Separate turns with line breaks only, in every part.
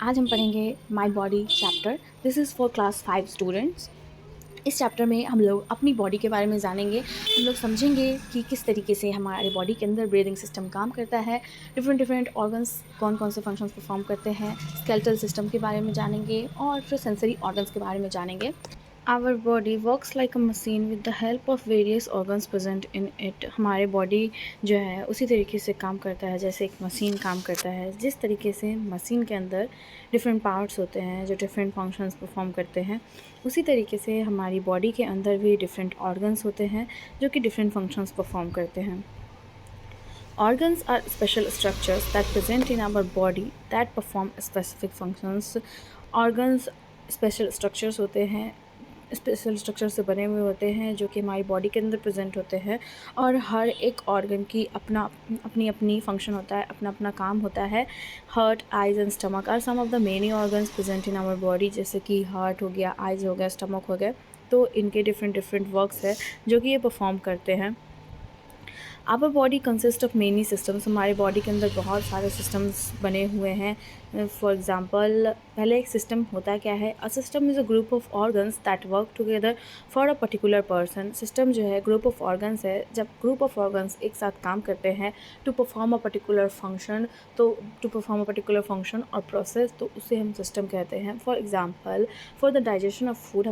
आज हम पढ़ेंगे my body chapter. This is for class 5 students. इस चैप्टर में हम लोग अपनी बॉडी के बारे में जानेंगे। हम लोग समझेंगे कि किस तरीके से हमारे बॉडी के अंदर ब्रीदिंग सिस्टम काम करता है, डिफरेंट डिफरेंट ऑर्गन्स कौन कौन से फंक्शंस परफॉर्म करते हैं, स्केलेटल सिस्टम के बारे में जानेंगे और फिर सेंसरी ऑर्गन्स के बारे में जानेंगे। Our body works like a machine with the help of various organs present in it. हमारे बॉडी जो है उसी तरीके से काम करता है जैसे एक मशीन काम करता है। जिस तरीके से मशीन के अंदर डिफरेंट पार्ट्स होते हैं जो डिफरेंट फंक्शंस परफॉर्म करते हैं, उसी तरीके से हमारी बॉडी के अंदर भी डिफरेंट ऑर्गन्स होते हैं जो कि डिफरेंट फंक्शंस परफॉर्म करते हैं। Organs are special structures that present in our body that perform specific functions. Organs special structures होते हैं, स्पेशल स्ट्रक्चर से बने हुए होते हैं जो कि हमारी बॉडी के अंदर प्रेजेंट होते हैं और हर एक ऑर्गन की अपनी अपनी फंक्शन होता है, अपना अपना काम होता है। Heart, eyes and stomach are some of the many organs present in our body. जैसे कि हार्ट हो गया, आइज़ हो गया, स्टमक हो गया, तो इनके डिफरेंट डिफरेंट वर्क्स है जो कि ये परफॉर्म करते हैं। Our body consist of many systems. हमारे बॉडी के अंदर बहुत सारे सिस्टम्स बने हुए हैं। फॉर एग्ज़ाम्पल, पहले एक सिस्टम होता क्या है? A system is a group of organs that work together for a particular person. System जो है ग्रुप ऑफ ऑर्गन्स है। जब ग्रुप ऑफ ऑर्गन्स एक साथ काम करते हैं to perform a particular function, और प्रोसेस, तो उसे हम सिस्टम कहते हैं। For example, for the digestion of food,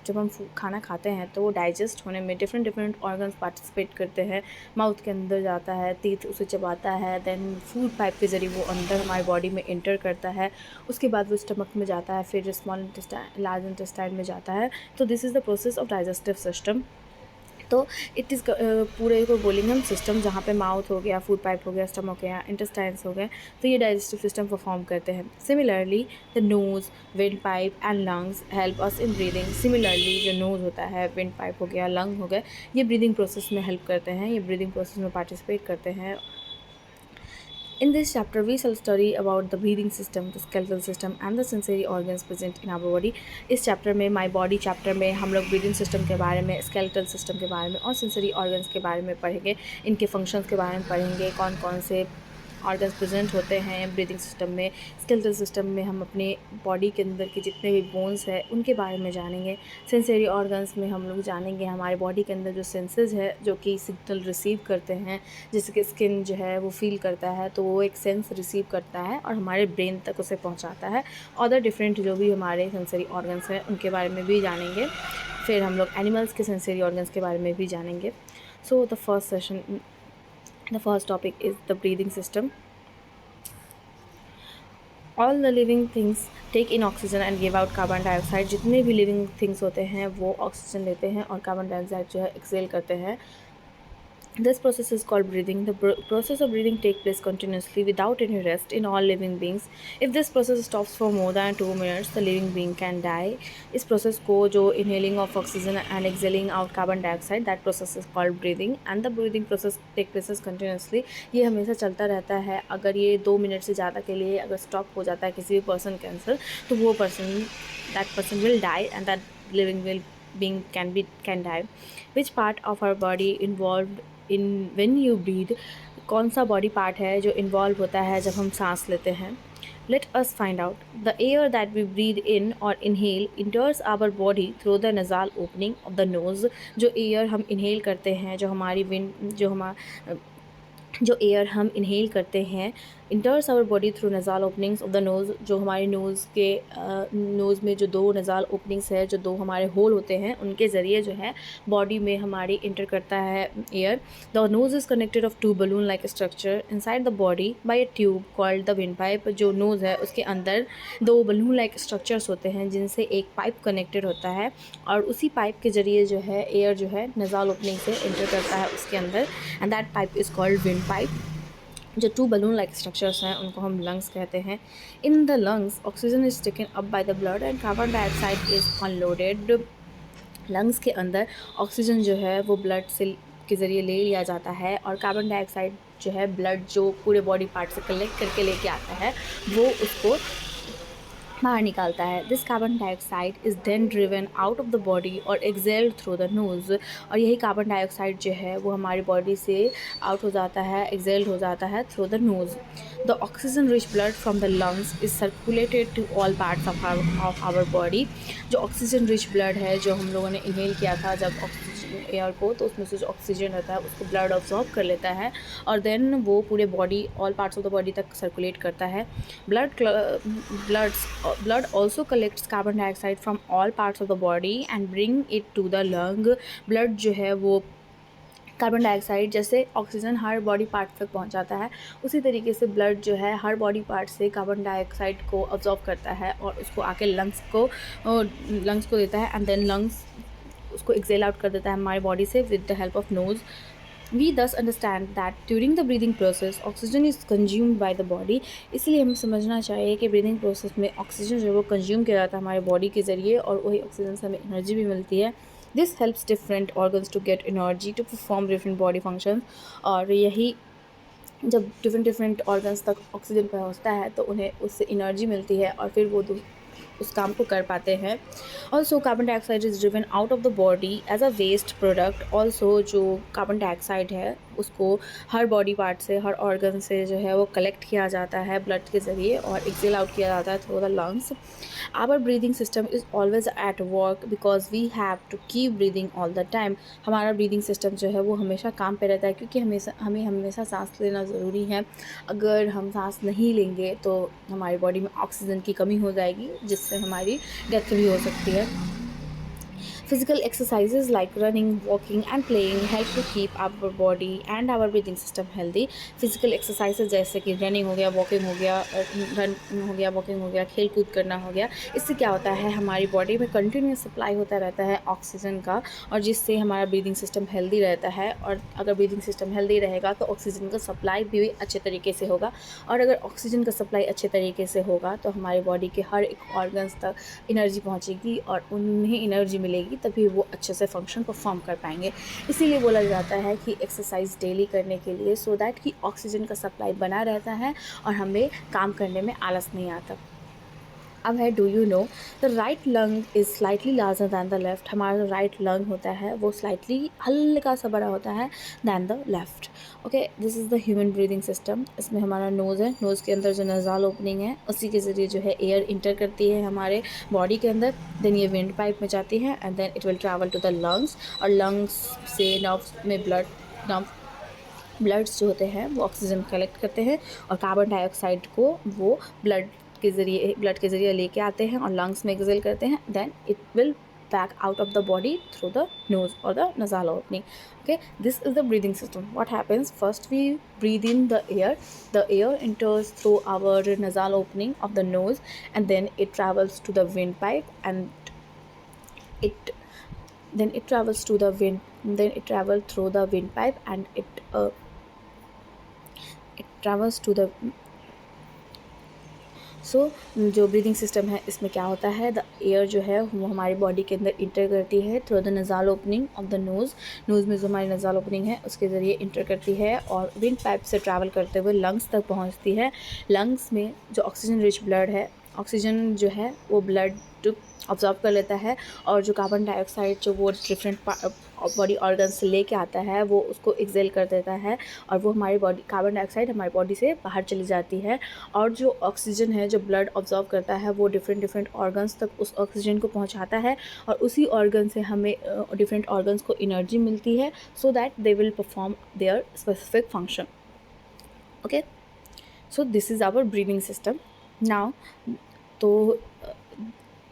जब हम खाना खाते हैं तो वो डाइजेस्ट होने में डिफरेंट डिफरेंट ऑर्गन्स पार्टिसिपेट करते हैं। माउथ के अंदर जाता है, टीथ उसे चबाता है, देन फूड पाइप के ज़रिए वो अंदर हमारी बॉडी में इंटर करता है, उसके बाद वो स्टमक में जाता है, फिर स्मॉल इंटेस्टाइन, लार्ज इंटेस्टाइन में जाता है। तो this is the process of digestive system. तो इट इज़ पूरे को बोलेंगे हम सिस्टम, जहाँ पे माउथ हो गया, फूड पाइप हो गया, स्टमक हो गया, इंटेस्टाइन्स हो गए, तो ये डाइजेस्टिव सिस्टम परफॉर्म करते हैं। Similarly the nose, wind pipe and lungs help us in breathing. Similarly जो नोज़ होता है, विंड पाइप हो गया, लंग हो गए, ये ब्रीदिंग प्रोसेस में हेल्प करते हैं, ये ब्रीदिंग प्रोसेस में पार्टिसिपेट करते हैं। In this chapter, we shall study about the breathing system, the skeletal system and the sensory organs present in our body. इस चैप्टर में माई बॉडी चैप्टर में हम लोग ब्रीदिंग सिस्टम के बारे में, स्केलेटल सिस्टम के बारे में और सेंसरी ऑर्गन्स के बारे में पढ़ेंगे। इनके फंक्शंस के बारे में पढ़ेंगे, कौन कौन से ऑर्गन्स प्रेजेंट होते हैं ब्रीदिंग सिस्टम में। स्केलेटल सिस्टम में हम अपने बॉडी के अंदर के जितने भी बोन्स हैं उनके बारे में जानेंगे। सेंसरी ऑर्गन्स में हम लोग जानेंगे हमारे बॉडी के अंदर जो सेंसेस है जो कि सिग्नल रिसीव करते हैं, जैसे कि स्किन जो है वो फील करता है तो वो एक सेंस रिसीव करता है और हमारे ब्रेन तक उसे पहुंचाता है। अदर डिफरेंट जो भी हमारे सेंसरी ऑर्गन्स हैं उनके बारे में भी जानेंगे। फिर हम लोग एनिमल्स के सेंसरी ऑर्गन्स के बारे में भी जानेंगे। सो the first topic is the breathing system. All the living things take in oxygen and give out carbon dioxide. जितने भी living things होते हैं वो ऑक्सीजन लेते हैं और कार्बन डाइऑक्साइड जो है एक्सेल करते हैं। This process is called breathing. The process of breathing takes place continuously without any rest in all living beings. If this process stops for more than 2 minutes, the living being can die. इस process को जो inhaling of oxygen and exhaling out carbon dioxide, that process is called breathing. And the breathing process takes place continuously. ये हमेशा चलता रहता है। अगर ये 2 मिनट से ज़्यादा के लिए अगर स्टॉप हो जाता है किसी भी पर्सन के आंसर, तो वो that person will die and that living being can die. Which part of our body involved in when you breathe? कौन सा बॉडी पार्ट है जो इन्वॉल्व होता है जब हम सांस लेते हैं? Let us find out. The air that we breathe in और inhale enters our body through the nasal opening of the nose. जो एयर हम इनहेल करते हैं, जो एयर हम इनहेल करते हैं, enters our body through nasal openings of the nose. जो हमारे नोज़ में जो 2 नज़ाल ओपनिंग्स है, जो 2 हमारे होल होते हैं, उनके ज़रिए जो है बॉडी में हमारी इंटर करता है air. The nose is connected of 2 balloon like structure inside the body by a tube called the wind pipe. जो नोज़ है उसके अंदर 2 बलून लाइक स्ट्रक्चर्स होते हैं जिनसे एक पाइप कनेक्टेड होता है और उसी पाइप के ज़रिए जो है एयर जो है नज़ाल ओपनिंग से इंटर करता है उसके अंदर, and that pipe is called wind pipe. जो 2 बलून लाइक स्ट्रक्चर्स हैं उनको हम लंग्स कहते हैं। In the lungs oxygen is taken up by the blood and carbon dioxide is unloaded. Lungs के अंदर ऑक्सीजन जो है वो ब्लड से के ज़रिए ले लिया जाता है और कार्बन डाइऑक्साइड जो है ब्लड जो पूरे बॉडी पार्ट से कलेक्ट करके लेके आता है वो उसको बाहर निकालता है। This carbon dioxide is then driven out of the body और एक्सेल्ड थ्रू द नोज़। और यही कार्बन डाइऑक्साइड जो है वो हमारी बॉडी से आउट हो जाता है, एक्सेल्ड हो जाता है through the nose. The oxygen rich blood from the lungs is circulated to all parts of our body. जो ऑक्सीजन रिच ब्लड है जो हम लोगों ने इनहेल किया था जब ऑक्सीजन एयर को, तो उसमें से जो ऑक्सीजन रहता है उसको ब्लड ऑब्जॉर्ब कर लेता है और देन वो पूरे body, all parts of the body तक सर्कुलेट करता है। Blood blood also collects carbon dioxide from all parts of the body and bring it to the lung। Blood जो है वो कार्बन डाइऑक्साइड जैसे ऑक्सीजन हर बॉडी पार्ट तक पहुंचाता है, उसी तरीके से ब्लड जो है हर बॉडी पार्ट से कार्बन डाइऑक्साइड को अब्जॉर्ब करता है और उसको आके लंग्स को देता है एंड देन लंग्स उसको एक्सेल आउट कर देता है हमारी बॉडी से with the help of nose. We thus understand that during the breathing process oxygen is consumed by the body। इसलिए हमें समझना चाहिए कि ब्रीदिंग प्रोसेस में ऑक्सीजन जो है वो कंज्यूम किया जाता है हमारे बॉडी के ज़रिए और वही ऑक्सीजन से हमें एनर्जी भी मिलती है। This helps different organs to get energy to perform different body functions. और यही जब डिफरेंट ऑर्गन्स तक ऑक्सीजन पहुँचता है तो उन्हें उससे एनर्जी मिलती है और फिर वो उस काम को कर पाते हैं। Also carbon dioxide is driven out of the body as a waste product. Also जो कार्बन डाइऑक्साइड है उसको हर बॉडी पार्ट से, हर ऑर्गन से जो है वो कलेक्ट किया जाता है ब्लड के ज़रिए और एक्सेल आउट किया जाता है through the lungs. Our breathing system is always at work because we have to keep breathing all the time. हमारा ब्रीदिंग सिस्टम जो है वो हमेशा काम पे रहता है क्योंकि हमें हमेशा सांस लेना ज़रूरी है। अगर हम सांस नहीं लेंगे तो हमारी बॉडी में ऑक्सीजन की कमी हो जाएगी जिससे हमारी डेथ भी हो सकती है। Physical exercises like running, walking and playing help to keep our body and our breathing system healthy। Physical exercises जैसे कि running हो गया, walking हो गया, रन हो गया, walking हो गया, खेल कूद करना हो गया, इससे क्या होता है हमारी बॉडी में कंटिन्यूस सप्लाई होता रहता है ऑक्सीजन का और जिससे हमारा ब्रीदिंग सिस्टम हेल्दी रहता है। और अगर ब्रीदिंग सिस्टम हेल्दी रहेगा तो ऑक्सीजन का सप्लाई भी अच्छे तरीके से होगा और अगर ऑक्सीजन का सप्लाई अच्छे तरीके से होगा तो हमारी बॉडी के हर एक ऑर्गन्स तक एनर्जी पहुँचेगी और उन्हें एनर्जी मिलेगी, तभी वो अच्छे से फंक्शन परफॉर्म कर पाएंगे। इसीलिए बोला जाता है कि एक्सरसाइज डेली करने के लिए सो दैट कि ऑक्सीजन का सप्लाई बना रहता है और हमें काम करने में आलस नहीं आता। अब है do you know the right lung is slightly larger than the left. हमारा जो राइट लंग होता है वो स्लाइटली हल्का सा बड़ा होता है than the left. Okay, this is the human breathing system. इसमें हमारा नोज़ है, नोज़ के अंदर जो नज़ाल ओपनिंग है उसी के ज़रिए जो है एयर इंटर करती है हमारे बॉडी के अंदर, देन ये विंड पाइप में जाती है and then it will travel to the lungs और लंग्स से नर्व्स में ब्लड्स जो होते हैं वो ऑक्सीजन कलेक्ट करते हैं और कार्बन डाइऑक्साइड को वो ब्लड के ज़रिए लेके आते हैं और लंग्स में एक्सेल करते हैं, then it will back out of the body through the nose or the nasal opening. Okay, this is the breathing system. What happens first, we breathe in the air enters through our nasal opening of the nose and then it travels to the windpipe and it travels to the through the windpipe and it travels to the जो breathing system है इसमें क्या होता है, the air जो है वो हमारी बॉडी के अंदर इंटर करती है through the nasal opening of the nose में जो हमारी नज़ाल ओपनिंग है उसके ज़रिए इंटर करती है और विंड पाइप से ट्रैवल करते हुए लंग्स तक पहुंचती है। लंग्स में जो ऑक्सीजन रिच ब्लड है, ऑक्सीजन जो है वो ब्लड ऑब्जॉर्व कर लेता है और जो कार्बन डाइऑक्साइड जो वो डिफरेंट बॉडी ऑर्गन से लेके आता है वो उसको एक्सेल कर देता है और वो हमारी बॉडी, कार्बन डाइऑक्साइड हमारी बॉडी से बाहर चली जाती है और जो ऑक्सीजन है जो ब्लड ऑब्जॉर्व करता है वो डिफरेंट ऑर्गन्स तक उस ऑक्सीजन को पहुंचाता है और उसी ऑर्गन से हमें डिफरेंट ऑर्गन्स को एनर्जी मिलती है so that they will perform their specific function. Okay, so this is our breathing system. Now तो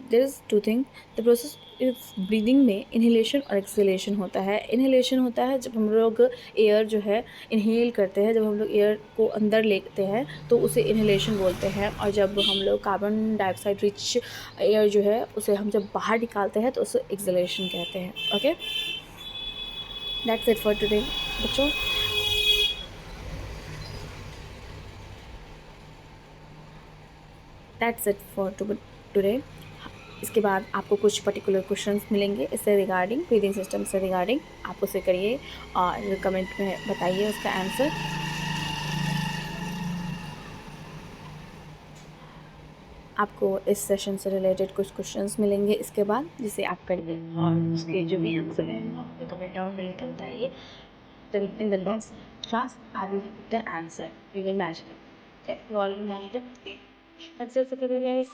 there is two thing, the process इस ब्रीदिंग में इन्हेलेशन और एक्सहेलेशन होता है। इन्हेलेशन होता है जब हम लोग एयर जो है इन्हेल करते हैं, जब हम लोग एयर को अंदर लेते हैं तो उसे इन्हेलेशन बोलते हैं और जब हम लोग कार्बन डाइऑक्साइड रिच एयर जो है उसे हम जब बाहर निकालते हैं तो उसे एक्सहेलेशन कहते हैं। Okay, that's it for today बच्चों। That's it for today. इसके बाद आपको कुछ पर्टिकुलर क्वेश्चंस मिलेंगे इससे रिगार्डिंग, ब्रीदिंग सिस्टम से रिगार्डिंग, आप उसे करिए और कमेंट में बताइए उसका आंसर। आपको इस सेशन से रिलेटेड कुछ क्वेश्चंस मिलेंगे इसके बाद, जिसे आप करिए और उसके जो भी आंसर हैं आपको कमेंट डाउन में लिख कर बताइए। तो in the next class I will give the answer, we will match it. Okay, you all match it. अच्छे से करिए गाइस।